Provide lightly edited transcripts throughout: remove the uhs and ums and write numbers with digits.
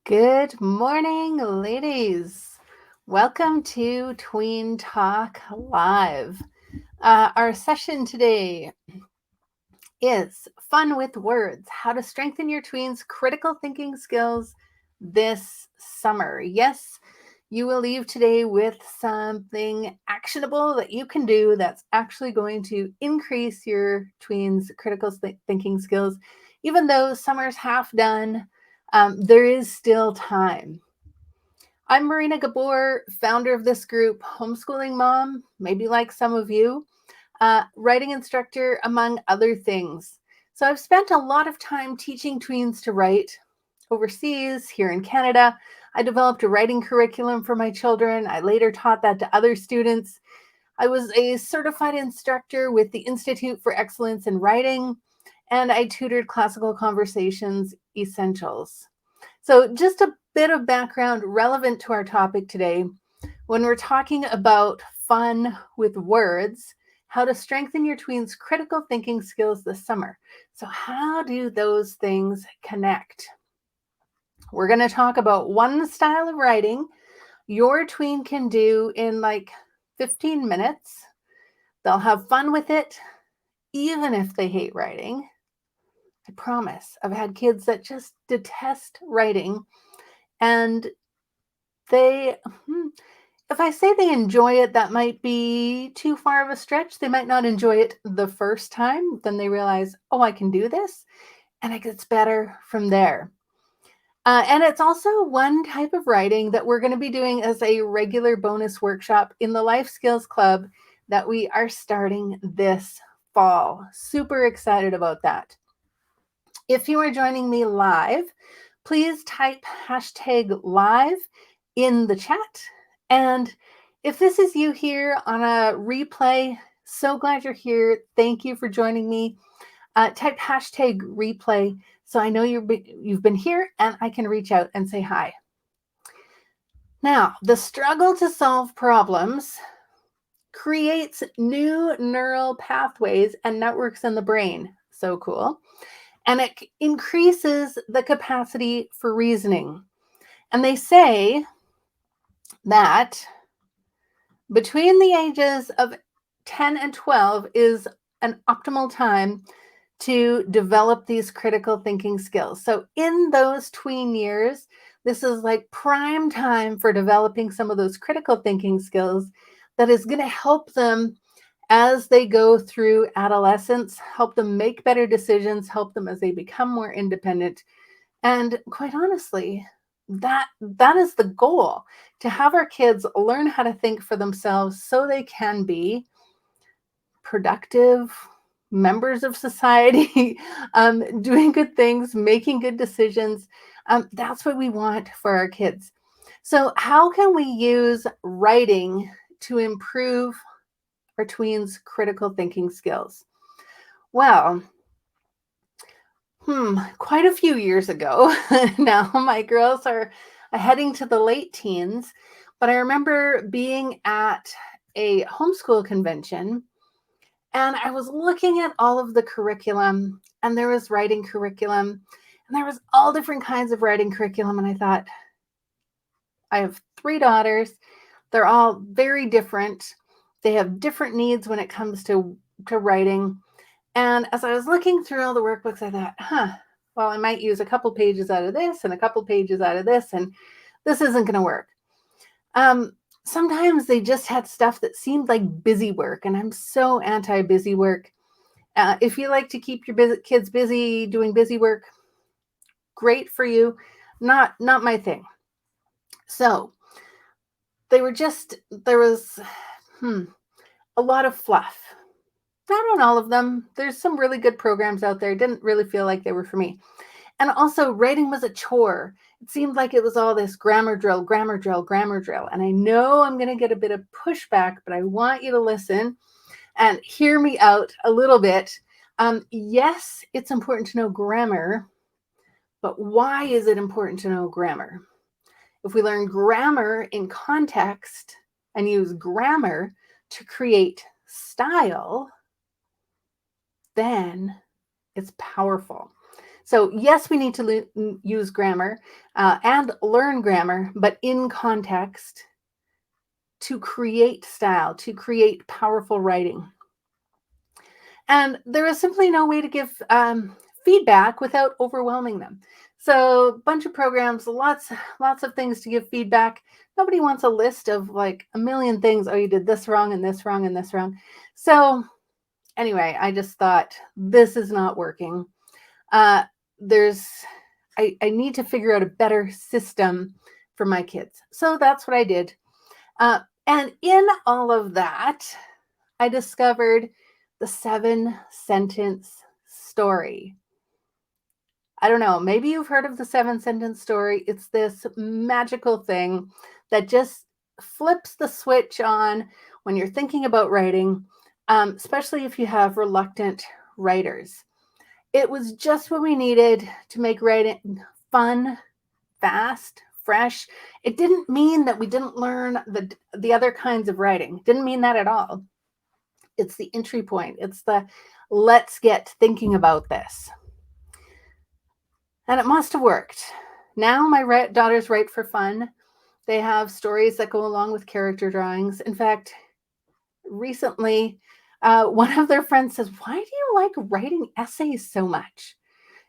Good morning, ladies. Welcome to Tween Talk Live. Our session today is Fun with Words, how to strengthen your tweens' critical thinking skills this summer. Yes, you will leave today with something actionable that you can do that's actually going to increase your tweens' critical thinking skills. Even though summer's half done, there is still time. I'm Marina Gabor, founder of this group, Homeschooling Mom, maybe like some of you, writing instructor, among other things. So I've spent a lot of time teaching tweens to write overseas, here in Canada. I developed a writing curriculum for my children. I later taught that to other students. I was a certified instructor with the Institute for Excellence in Writing, and I tutored classical conversations essentials. So, just a bit of background relevant to our topic today. When we're talking about fun with words, how to strengthen your tween's critical thinking skills this summer. So, how do those things connect? We're going to talk about one style of writing your tween can do in like 15 minutes. They'll have fun with it, even if they hate writing. I promise. I've had kids that just detest writing, and they, if I say they enjoy it, that might be too far of a stretch. They might not enjoy it the first time. Then they realize, oh, I can do this. And it gets better from there. And it's also one type of writing that we're going to be doing as a regular bonus workshop in the Life Skills Club that we are starting this fall. Super excited about that. If you are joining me live, please type hashtag live in the chat. And if this is you here on a replay, so glad you're here. Thank you for joining me. Type hashtag replay so I know you've been here and I can reach out and say hi. Now, the struggle to solve problems creates new neural pathways and networks in the brain. So cool. And it increases the capacity for reasoning. And they say that between the ages of 10 and 12 is an optimal time to develop these critical thinking skills. So in those tween years, this is like prime time for developing some of those critical thinking skills that is going to help them as they go through adolescence, help them make better decisions, help them as they become more independent. And quite honestly, that is the goal, to have our kids learn how to think for themselves so they can be productive members of society, doing good things, making good decisions. That's what we want for our kids. So how can we use writing to improve our tweens' critical thinking skills? Well, quite a few years ago. Now my girls are heading to the late teens, but I remember being at a homeschool convention and I was looking at all of the curriculum, and there was writing curriculum, and there was all different kinds of writing curriculum. And I thought, I have 3 daughters. They're all very different. They have different needs when it comes to writing. And as I was looking through all the workbooks, I thought, well, I might use a couple pages out of this and a couple pages out of this, and this isn't going to work. Sometimes they just had stuff that seemed like busy work, and I'm so anti-busy work. If you like to keep your kids busy doing busy work, great for you. Not my thing. So there was a lot of fluff. Not on all of them. There's some really good programs out there. Didn't really feel like they were for me. And also, writing was a chore. It seemed like it was all this grammar drill, grammar drill, grammar drill. And I know I'm going to get a bit of pushback, but I want you to listen and hear me out a little bit. Yes, it's important to know grammar, but why is it important to know grammar? If we learn grammar in context and use grammar to create style, then it's powerful. So, yes, we need to use grammar and learn grammar, but in context to create style, to create powerful writing. And there is simply no way to give feedback without overwhelming them. So, a bunch of programs, lots of things to give feedback. Nobody wants a list of like a million things. Oh, you did this wrong and this wrong and this wrong. So, anyway, I just thought this is not working. Uh, there's, I need to figure out a better system for my kids. So that's what I did. And in all of that, I discovered the 7-sentence story. I don't know, maybe you've heard of the 7-sentence story. It's this magical thing that just flips the switch on when you're thinking about writing, especially if you have reluctant writers. It was just what we needed to make writing fun, fast, fresh. It didn't mean that we didn't learn the other kinds of writing. Didn't mean that at all. It's the entry point. It's the let's get thinking about this. And it must have worked. Now my daughters write for fun. They have stories that go along with character drawings. In fact, recently, one of their friends says, "Why do you like writing essays so much?"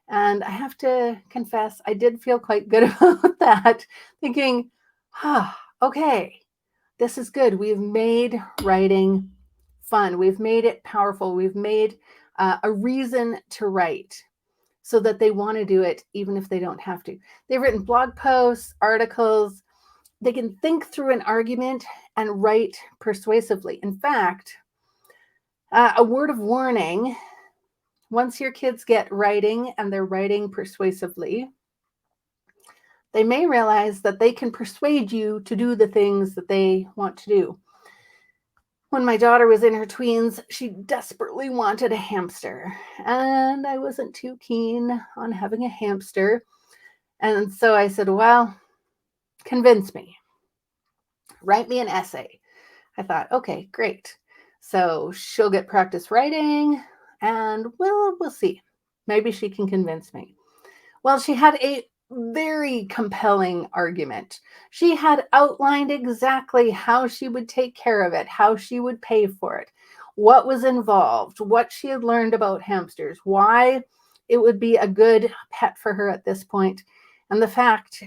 And I have to confess, I did feel quite good about that, thinking, okay, this is good. We've made writing fun. We've made it powerful. We've made a reason to write so that they want to do it even if they don't have to. They've written blog posts, articles. They can think through an argument and write persuasively. In fact, a word of warning, once your kids get writing and they're writing persuasively, they may realize that they can persuade you to do the things that they want to do. When my daughter was in her tweens, she desperately wanted a hamster, and I wasn't too keen on having a hamster. And so I said, well, convince me. Write me an essay. I thought, okay, great. So she'll get practice writing, and we'll see. Maybe she can convince me. Well, she had a very compelling argument. She had outlined exactly how she would take care of it, how she would pay for it, what was involved, what she had learned about hamsters, why it would be a good pet for her at this point, and the fact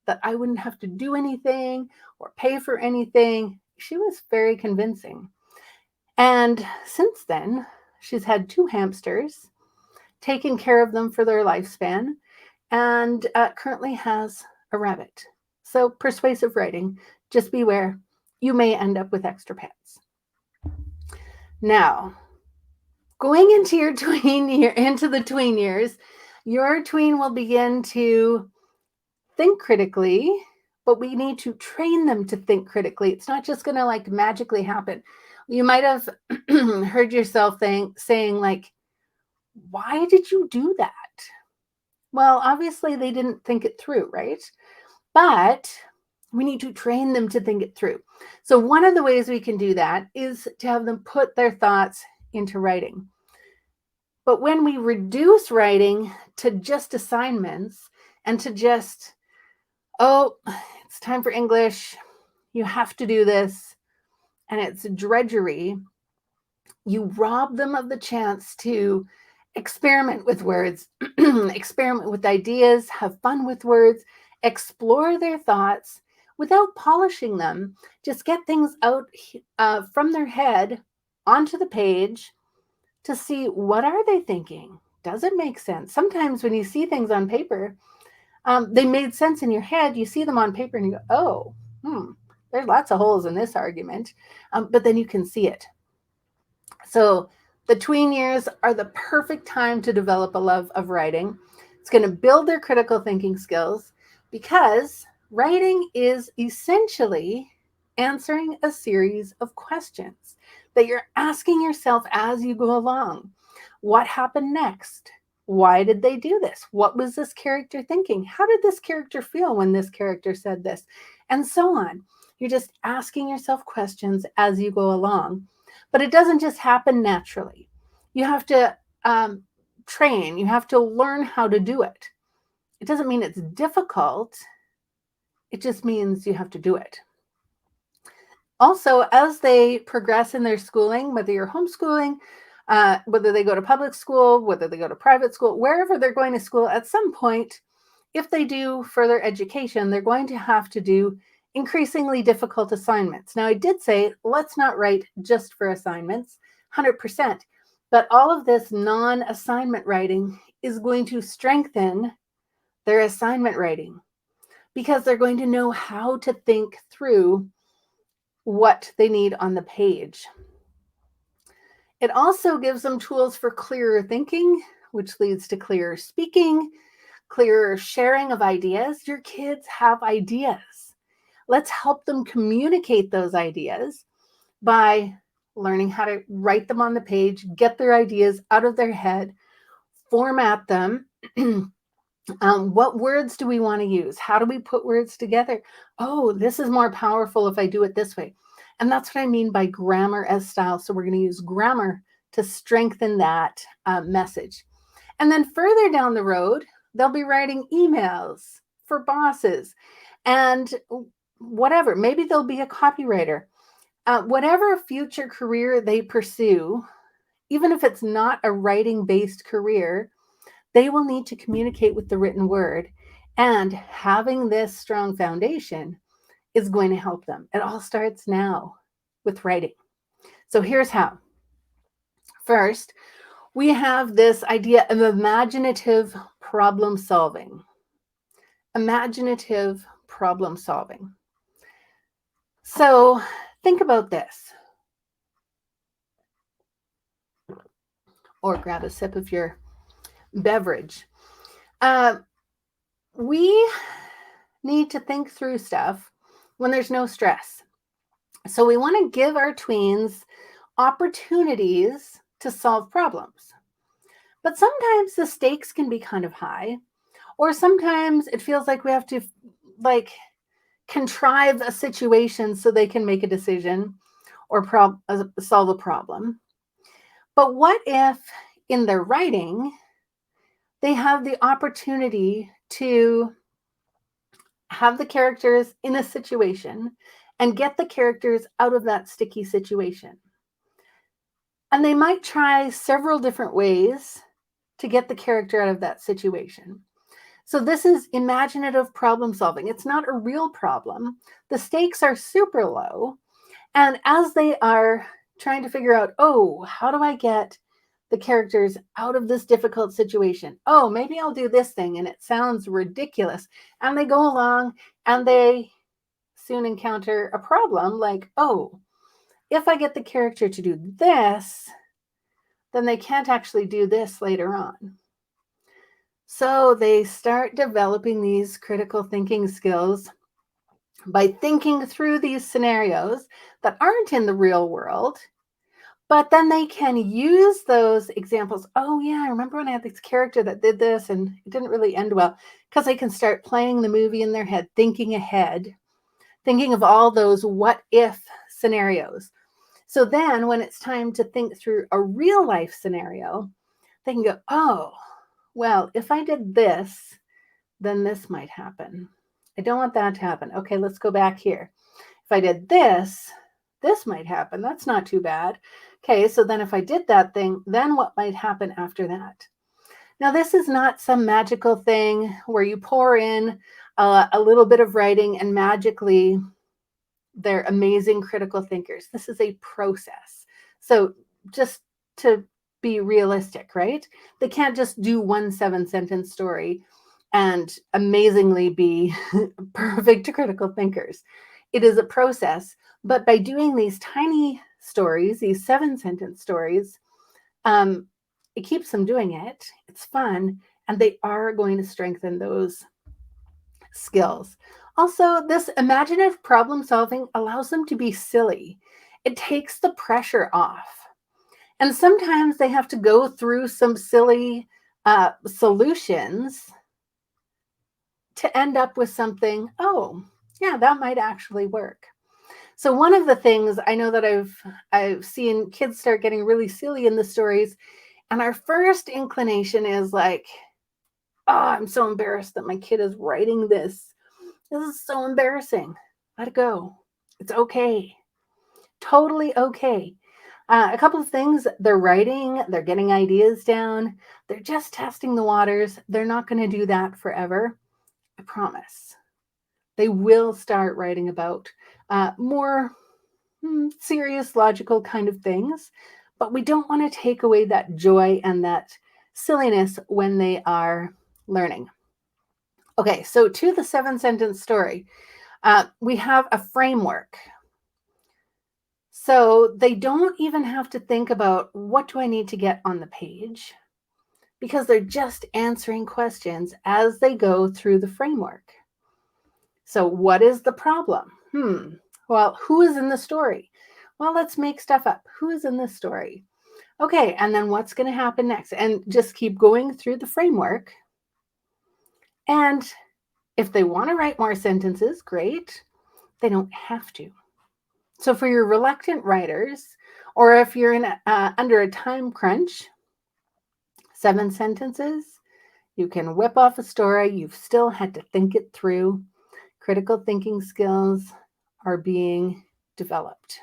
that I wouldn't have to do anything or pay for anything. She was very convincing. And since then, she's had 2 hamsters, taken care of them for their lifespan, and currently has a rabbit. So persuasive writing, just beware, you may end up with extra pets. Now, going into your the tween years, your tween will begin to think critically, but we need to train them to think critically. It's not just going to like magically happen. You might have heard yourself saying like, why did you do that? Well, obviously they didn't think it through, right? But we need to train them to think it through. So one of the ways we can do that is to have them put their thoughts into writing. But when we reduce writing to just assignments and to just, oh, it's time for English, you have to do this, and it's drudgery, you rob them of the chance to experiment with words, experiment with ideas, have fun with words, explore their thoughts without polishing them. Just get things out from their head onto the page to see what are they thinking. Does it make sense? Sometimes when you see things on paper, they made sense in your head. You see them on paper and you go, oh, there's lots of holes in this argument. But then you can see it. So the tween years are the perfect time to develop a love of writing. It's going to build their critical thinking skills because writing is essentially answering a series of questions that you're asking yourself as you go along. What happened next? Why did they do this? What was this character thinking? How did this character feel when this character said this? And so on. You're just asking yourself questions as you go along. But it doesn't just happen naturally. You have to train. You have to learn how to do it. It doesn't mean it's difficult. It just means you have to do it. Also, as they progress in their schooling, whether you're homeschooling, whether they go to public school, whether they go to private school, wherever they're going to school, at some point, if they do further education, they're going to have to do increasingly difficult assignments. Now, I did say, let's not write just for assignments, 100%, but all of this non-assignment writing is going to strengthen their assignment writing because they're going to know how to think through what they need on the page. It also gives them tools for clearer thinking, which leads to clearer speaking, clearer sharing of ideas. Your kids have ideas. Let's help them communicate those ideas by learning how to write them on the page, get their ideas out of their head, format them. What words do we want to use? How do we put words together? Oh, this is more powerful if I do it this way. And that's what I mean by grammar as style. So we're going to use grammar to strengthen that message. And then further down the road, they'll be writing emails for bosses and whatever. Maybe they'll be a copywriter. Whatever future career they pursue, even if it's not a writing-based career, they will need to communicate with the written word. And having this strong foundation is going to help them. It all starts now with writing. So here's how. First, we have this idea of imaginative problem solving. Imaginative problem solving. So think about this. Or grab a sip of your beverage. We need to think through stuff when there's no stress. So we want to give our tweens opportunities to solve problems. But sometimes the stakes can be kind of high, or sometimes it feels like we have to contrive a situation so they can make a decision or solve a problem. But what if in their writing, they have the opportunity to have the characters in a situation and get the characters out of that sticky situation? And they might try several different ways to get the character out of that situation. So this is imaginative problem solving. It's not a real problem. The stakes are super low. And as they are trying to figure out, oh, how do I get the characters out of this difficult situation? Oh, maybe I'll do this thing. And it sounds ridiculous. And they go along and they soon encounter a problem like, oh, if I get the character to do this, then they can't actually do this later on. So they start developing these critical thinking skills by thinking through these scenarios that aren't in the real world, but then they can use those examples. Oh yeah, I remember when I had this character that did this and it didn't really end well, because they can start playing the movie in their head, thinking ahead, thinking of all those what if scenarios. So then when it's time to think through a real life scenario, they can go, oh, well, if I did this, then this might happen. I don't want that to happen. Okay, let's go back here. If I did this, this might happen. That's not too bad. Okay, so then if I did that thing, then what might happen after that? Now, this is not some magical thing where you pour in a little bit of writing and magically they're amazing critical thinkers. This is a process. So just to be realistic, right? They can't just do one 7-sentence story and amazingly be perfect critical thinkers. It is a process, but by doing these tiny stories, these 7-sentence stories, it keeps them doing it. It's fun, and they are going to strengthen those skills. Also, this imaginative problem solving allows them to be silly. It takes the pressure off. And sometimes they have to go through some silly solutions to end up with something, oh, yeah, that might actually work. So one of the things I know that I've seen kids start getting really silly in the stories And our first inclination is like, oh, I'm so embarrassed that my kid is writing this. This is so embarrassing. Let it go. It's okay. Totally okay. A couple of things: they're writing, they're getting ideas down, they're just testing the waters. They're not going to do that forever. I promise. They will start writing about more serious, logical kind of things, but we don't want to take away that joy and that silliness when they are learning. Okay, so to the 7 sentence story, we have a framework. So they don't even have to think about what do I need to get on the page, because they're just answering questions as they go through the framework. So, what is the problem? Well, who is in the story? Well, let's make stuff up. Who is in this story? Okay, and then what's going to happen next? And just keep going through the framework. And if they want to write more sentences, great. They don't have to. So, for your reluctant writers, or if you're in under a time crunch, 7 sentences, you can whip off a story. You've still had to think it through. Critical thinking skills are being developed.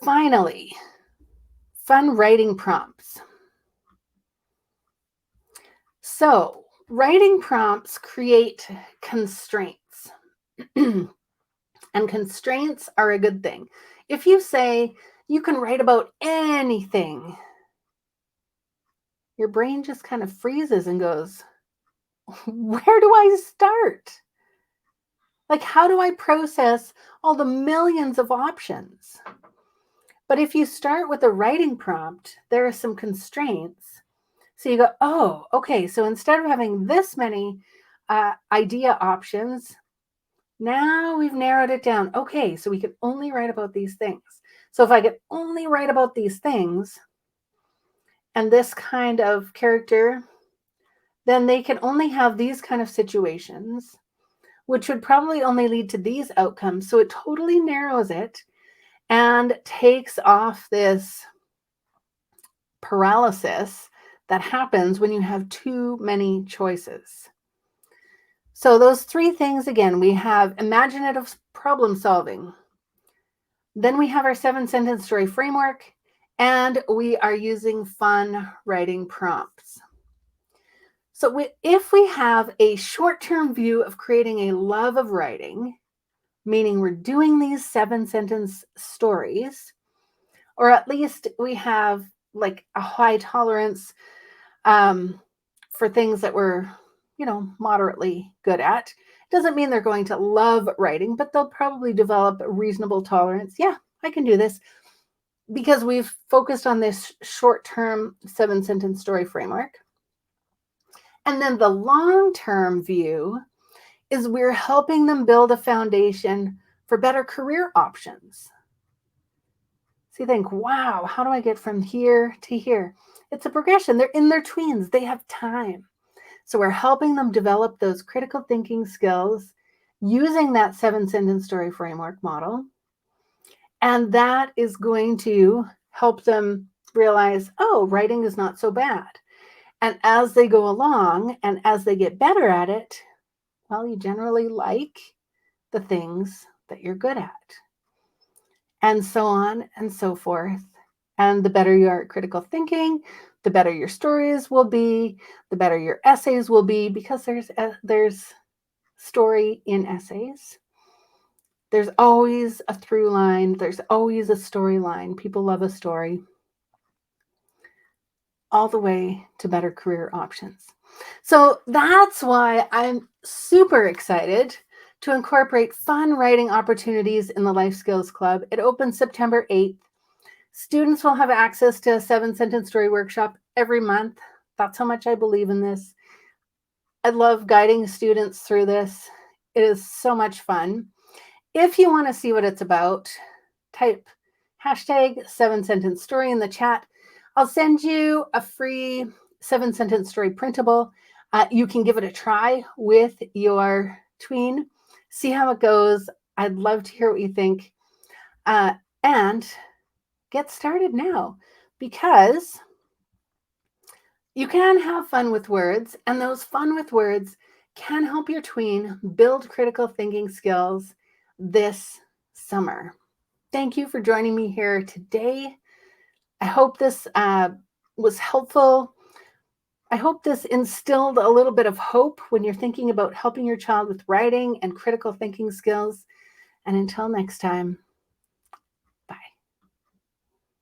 Finally, fun writing prompts. So, writing prompts create constraints. And constraints are a good thing. If you say you can write about anything, your brain just kind of freezes and goes, where do I start? Like, how do I process all the millions of options? But if you start with a writing prompt, there are some constraints. So you go, oh, okay. So instead of having this many idea options, now we've narrowed it down. Okay, so we can only write about these things. So if I could only write about these things and this kind of character, then they can only have these kind of situations, which would probably only lead to these outcomes. So it totally narrows it and takes off this paralysis that happens when you have too many choices. So those 3 things, again, we have imaginative problem solving. Then we have our 7 sentence story framework, and we are using fun writing prompts. So if we have a short-term view of creating a love of writing, meaning we're doing these 7 sentence stories, or at least we have like a high tolerance for things that we're, moderately good at. Doesn't mean they're going to love writing, but they'll probably develop a reasonable tolerance. Yeah, I can do this because we've focused on this short-term 7 sentence story framework. And then the long-term view is we're helping them build a foundation for better career options. So you think, wow, how do I get from here to here? It's a progression. They're in their tweens. They have time. So we're helping them develop those critical thinking skills using that 7 sentence story framework model. And that is going to help them realize, oh, writing is not so bad. And as they go along and as they get better at it, well, you generally like the things that you're good at. And so on and so forth. And the better you are at critical thinking, the better your stories will be, the better your essays will be, because there's story in essays. There's always a through line. There's always a storyline. People love a story. All the way to better career options. So that's why I'm super excited to incorporate fun writing opportunities in the Life Skills Club. It opens September 8th. Students will have access to a 7 sentence story workshop every month. That's how much I believe in this. I love guiding students through this. It is so much fun. If you want to see what it's about, type hashtag 7 sentence story in the chat. I'll send you a free 7 sentence story printable. You can give it a try with your tween. See how it goes. I'd love to hear what you think. And get started now, because You can have fun with words, and those fun with words can help your tween build critical thinking skills this summer. Thank you for joining me here today. I hope this was helpful. I hope this instilled a little bit of hope when you're thinking about helping your child with writing and critical thinking skills. And until next time.